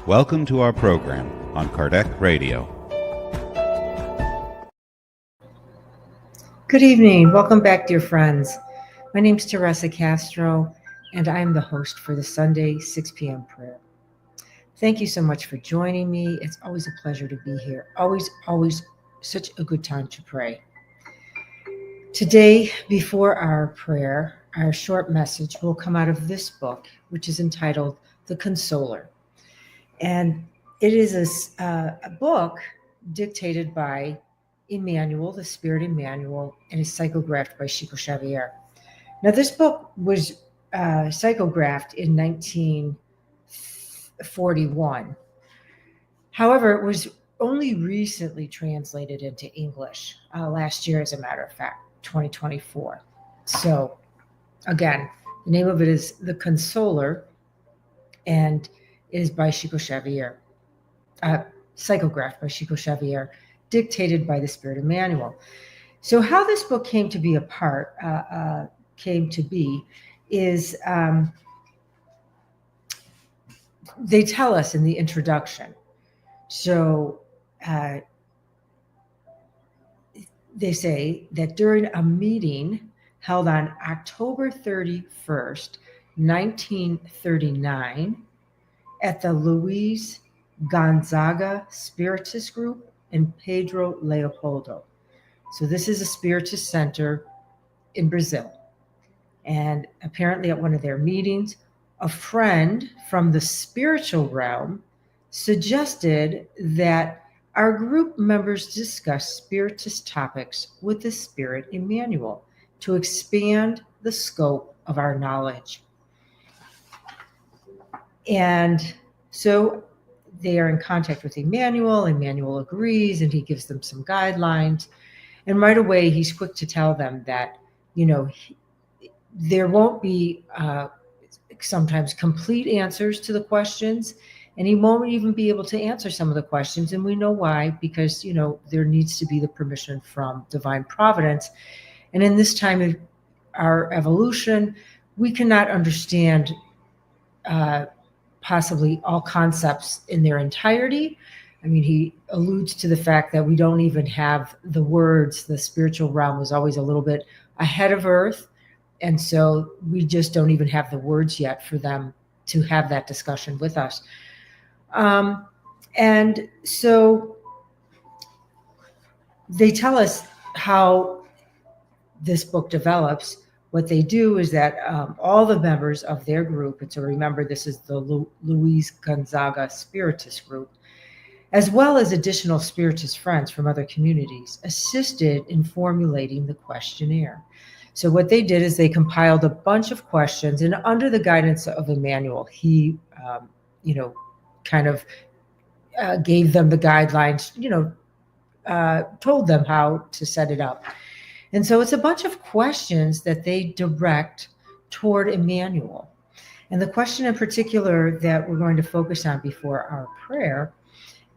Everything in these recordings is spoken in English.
Welcome to our program on Kardec Radio. Good evening. Welcome back, dear friends. My name is Teresa Castro, and I am the host for the Sunday 6 p.m. prayer. Thank you so much for joining me. It's always a pleasure to be here. Always such a good time to pray. Today, before our prayer, our short message will come out of this book, which is entitled The Consoler. And it is a book dictated by Emmanuel, the Spirit Emmanuel, and is psychographed by Chico Xavier. Now, this book was psychographed in 1941. However, it was only recently translated into English last year, as a matter of fact, 2024. So, again, the name of it is The Consoler, and it is by Chico Xavier, psychographed by Chico Xavier, dictated by the Spirit Emmanuel. So how this book came to be is they tell us in the introduction. So they say that during a meeting held on October 31st, 1939, at the Luis Gonzaga Spiritist Group in Pedro Leopoldo. So this is a Spiritist center in Brazil. And apparently at one of their meetings, a friend from the spiritual realm suggested that our group members discuss Spiritist topics with the Spirit Emmanuel to expand the scope of our knowledge. And so they are in contact with Emmanuel. Emmanuel agrees, and he gives them some guidelines. And right away, he's quick to tell them that, there won't be sometimes complete answers to the questions, and he won't even be able to answer some of the questions. And we know why, because, there needs to be the permission from divine providence. And in this time of our evolution, we cannot understand possibly all concepts in their entirety. I mean, he alludes to the fact that we don't even have the words. The spiritual realm was always a little bit ahead of Earth. And so we just don't even have the words yet for them to have that discussion with us. And so they tell us how this book develops. What they do is that all the members of their group, and so remember, this is the Luis Gonzaga Spiritist Group, as well as additional Spiritist friends from other communities, assisted in formulating the questionnaire. So what they did is they compiled a bunch of questions, and under the guidance of Emmanuel, he, gave them the guidelines, told them how to set it up. And so it's a bunch of questions that they direct toward Emmanuel. And the question in particular that we're going to focus on before our prayer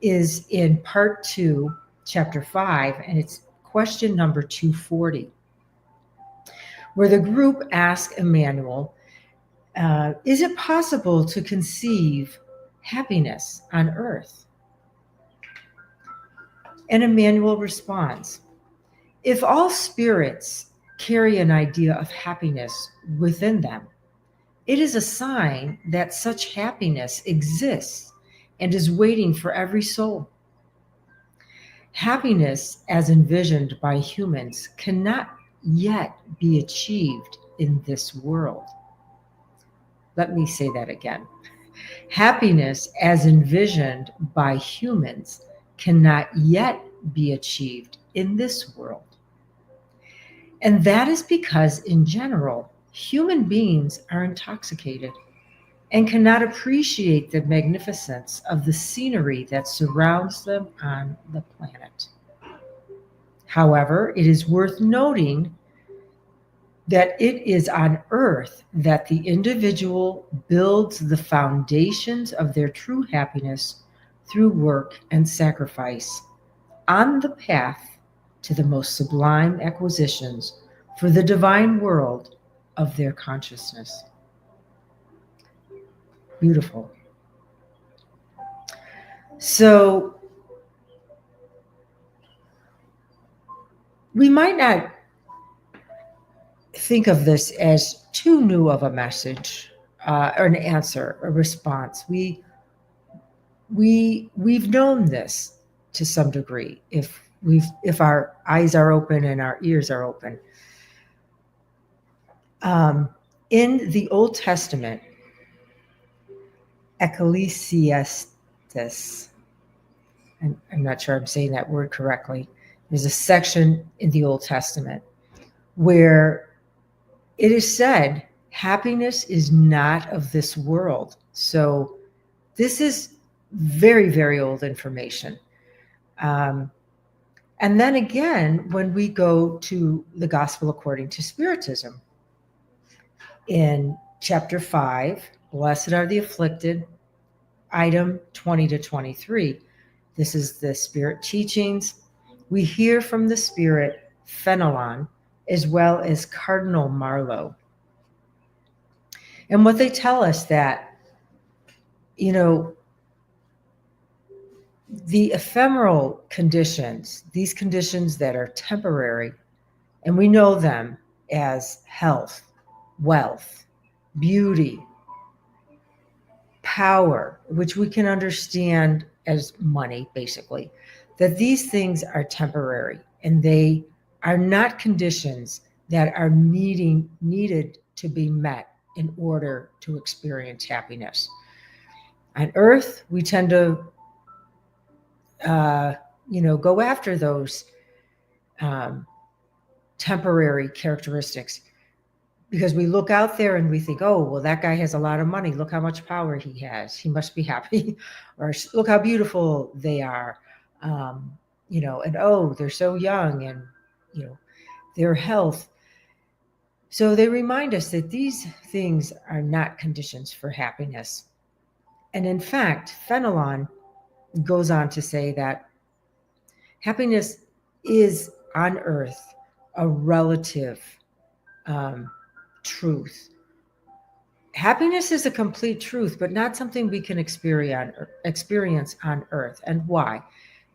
is in part 2, chapter 5, and it's question number 240, where the group asks Emmanuel, is it possible to conceive happiness on earth? And Emmanuel responds, if all spirits carry an idea of happiness within them, it is a sign that such happiness exists and is waiting for every soul. Happiness, as envisioned by humans, cannot yet be achieved in this world. Let me say that again. Happiness, as envisioned by humans, cannot yet be achieved in this world. And that is because, in general, human beings are intoxicated and cannot appreciate the magnificence of the scenery that surrounds them on the planet. However, it is worth noting that it is on earth that the individual builds the foundations of their true happiness through work and sacrifice on the path to the most sublime acquisitions for the divine world of their consciousness. Beautiful. So we might not think of this as too new of a message, or an answer, a response. We've known this to some degree if our eyes are open and our ears are open. In the Old Testament, Ecclesiastes, and I'm not sure I'm saying that word correctly, there's a section in the Old Testament where it is said happiness is not of this world. So this is very, very old information. And then again, when we go to the Gospel according to Spiritism, in chapter 5, Blessed are the afflicted, item 20 to 23. This is the Spirit teachings. We hear from the Spirit Fenelon as well as Cardinal Marlowe. And what they tell us that, the ephemeral conditions, these conditions that are temporary, and we know them as health, wealth, beauty, power, which we can understand as money, basically, that these things are temporary and they are not conditions that are needed to be met in order to experience happiness. On earth, we tend to go after those temporary characteristics because we look out there and we think, oh, well, that guy has a lot of money. Look how much power he has. He must be happy. Or look how beautiful they are. And oh, they're so young, and their health. So they remind us that these things are not conditions for happiness. And in fact, Fenelon goes on to say that happiness is on earth a relative truth. Happiness is a complete truth, but not something we can experience on earth. And why?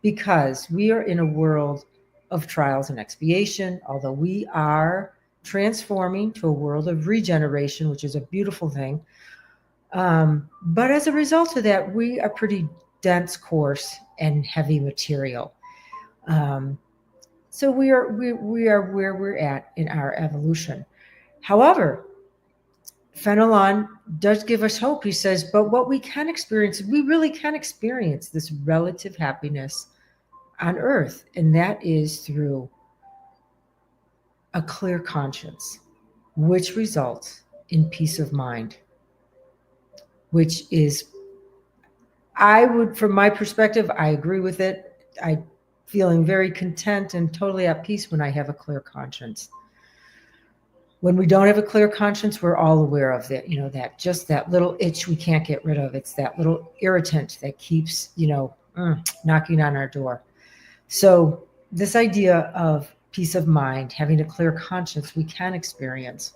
Because we are in a world of trials and expiation, although we are transforming to a world of regeneration, which is a beautiful thing. But as a result of that, we are pretty dense, coarse, and heavy material. So we are where we're at in our evolution. However, Fenelon does give us hope. He says, but what we can experience, we really can experience this relative happiness on earth, and that is through a clear conscience, which results in peace of mind, which is, from my perspective, I agree with it. I'm feeling very content and totally at peace when I have a clear conscience. When we don't have a clear conscience, we're all aware of that, that just that little itch we can't get rid of. It's that little irritant that keeps, knocking on our door. So this idea of peace of mind, having a clear conscience, we can experience.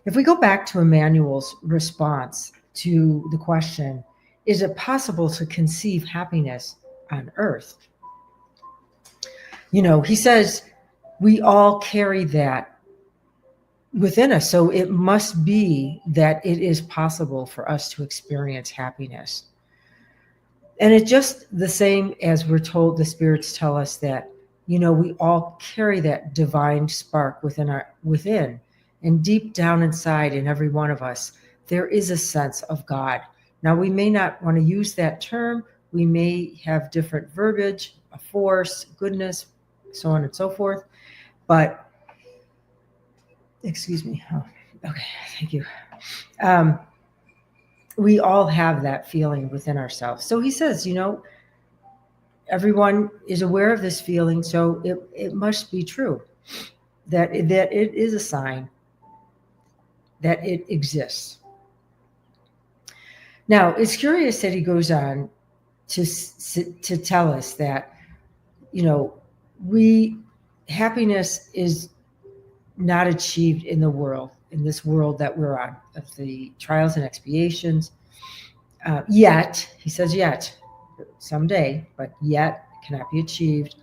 If we go back to Emmanuel's response to the question, is it possible to conceive happiness on earth? He says we all carry that within us. So it must be that it is possible for us to experience happiness. And it's just the same as we're told, the spirits tell us that, we all carry that divine spark within. And deep down inside in every one of us, there is a sense of God. Now, we may not want to use that term. We may have different verbiage, a force, goodness, so on and so forth. But excuse me. Oh, okay, thank you. We all have that feeling within ourselves. So he says, everyone is aware of this feeling, so it must be true that it is a sign that it exists. Now, it's curious that he goes on to tell us that, happiness is not achieved in this world that we're on, of the trials and expiations. Yet, he says, someday, but yet cannot be achieved,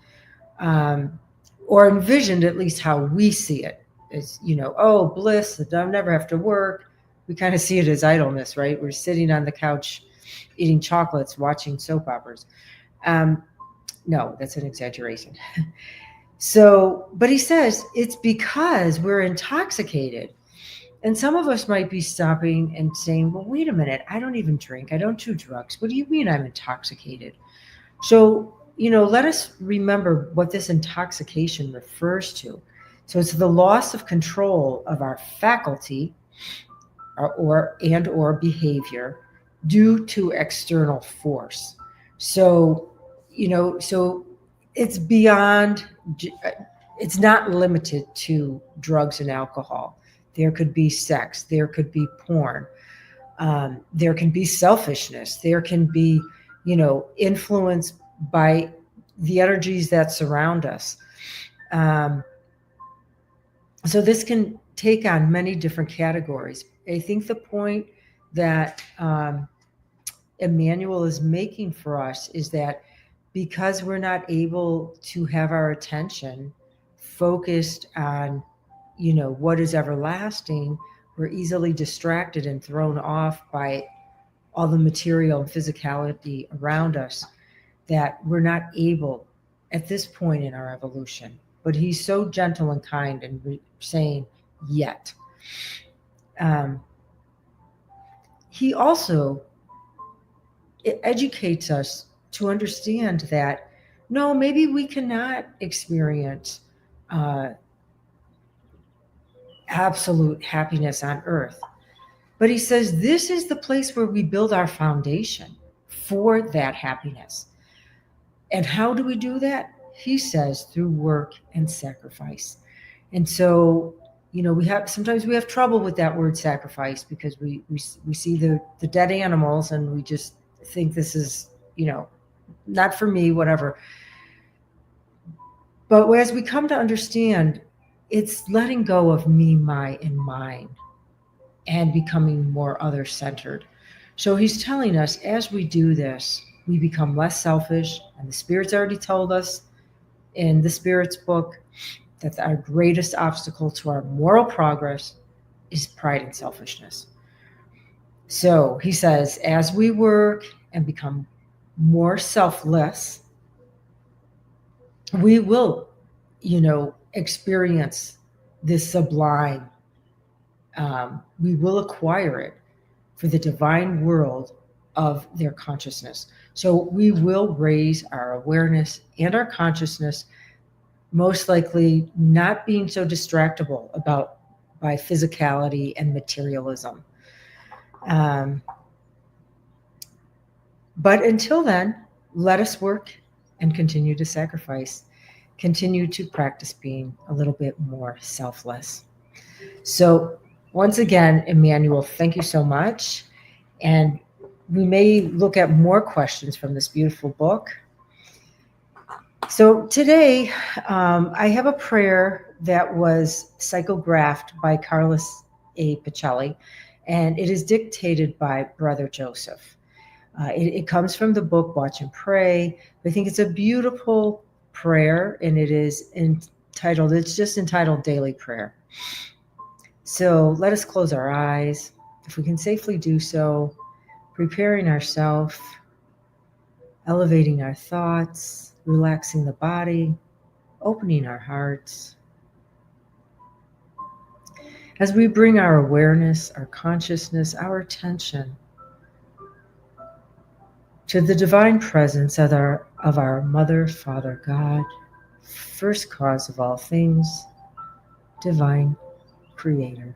or envisioned, at least how we see it. It's, oh, bliss, I'll never have to work. We kind of see it as idleness, right? We're sitting on the couch eating chocolates, watching soap operas. No, that's an exaggeration. So, but he says it's because we're intoxicated. And some of us might be stopping and saying, well, wait a minute, I don't even drink. I don't do drugs. What do you mean I'm intoxicated? So, let us remember what this intoxication refers to. So it's the loss of control of our faculty or behavior due to external force. So, so it's beyond, it's not limited to drugs and alcohol. There could be sex, there could be porn, there can be selfishness, there can be, influence by the energies that surround us. So this can take on many different categories. I think the point that Emmanuel is making for us is that because we're not able to have our attention focused on, what is everlasting, we're easily distracted and thrown off by all the material and physicality around us, that we're not able at this point in our evolution. But he's so gentle and kind and saying, yet. He also educates us to understand that, no, maybe we cannot experience absolute happiness on earth. But he says this is the place where we build our foundation for that happiness. And how do we do that? He says through work and sacrifice. And so, sometimes we have trouble with that word sacrifice because we see the dead animals and we just think this is, not for me, whatever. But as we come to understand, it's letting go of me, my, and mine and becoming more other-centered. So he's telling us as we do this, we become less selfish. And the Spirit's already told us in the Spirit's book that our greatest obstacle to our moral progress is pride and selfishness. So he says, as we work and become more selfless, we will, experience this sublime. We will acquire it for the divine world of their consciousness. So we will raise our awareness and our consciousness, most likely not being so distractible by physicality and materialism. But until then, let us work and continue to sacrifice, continue to practice being a little bit more selfless. So once again, Emmanuel, thank you so much. And we may look at more questions from this beautiful book. So today, I have a prayer that was psychographed by Carlos A. Pacelli, and it is dictated by Brother Joseph. It comes from the book Watch and Pray. I think it's a beautiful prayer, and it's just entitled Daily Prayer. So let us close our eyes, if we can safely do so, preparing ourselves, elevating our thoughts, relaxing the body, opening our hearts. As we bring our awareness, our consciousness, our attention to the divine presence of our Mother, Father, God, first cause of all things, divine Creator.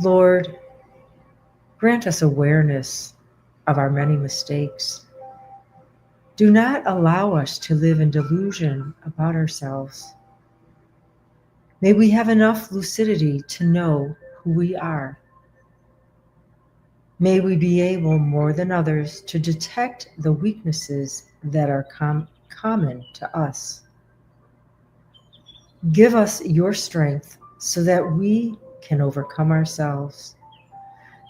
Lord, grant us awareness of our many mistakes. Do not allow us to live in delusion about ourselves. May we have enough lucidity to know who we are. May we be able, more than others, to detect the weaknesses that are common to us. Give us your strength so that we can overcome ourselves.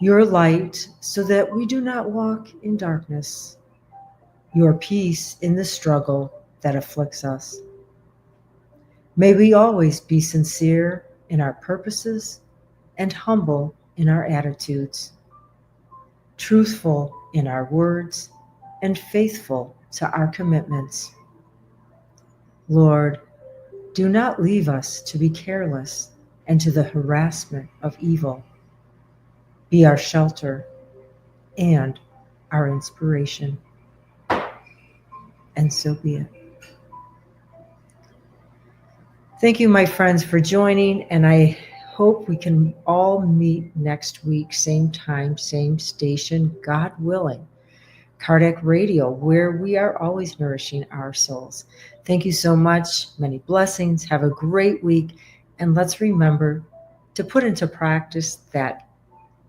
your light so that we do not walk in darkness, your peace in the struggle that afflicts us. May we always be sincere in our purposes and humble in our attitudes, truthful in our words and faithful to our commitments. Lord, do not leave us to be careless and to the harassment of evil. Be our shelter and our inspiration. And so be it. Thank you, my friends, for joining, and I hope we can all meet next week, same time, same station, God willing. Kardec Radio, where we are always nourishing our souls. Thank you so much. Many blessings. Have a great week. And let's remember to put into practice that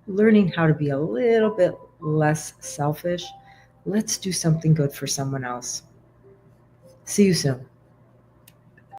learning how to be a little bit less selfish. Let's do something good for someone else. See you soon.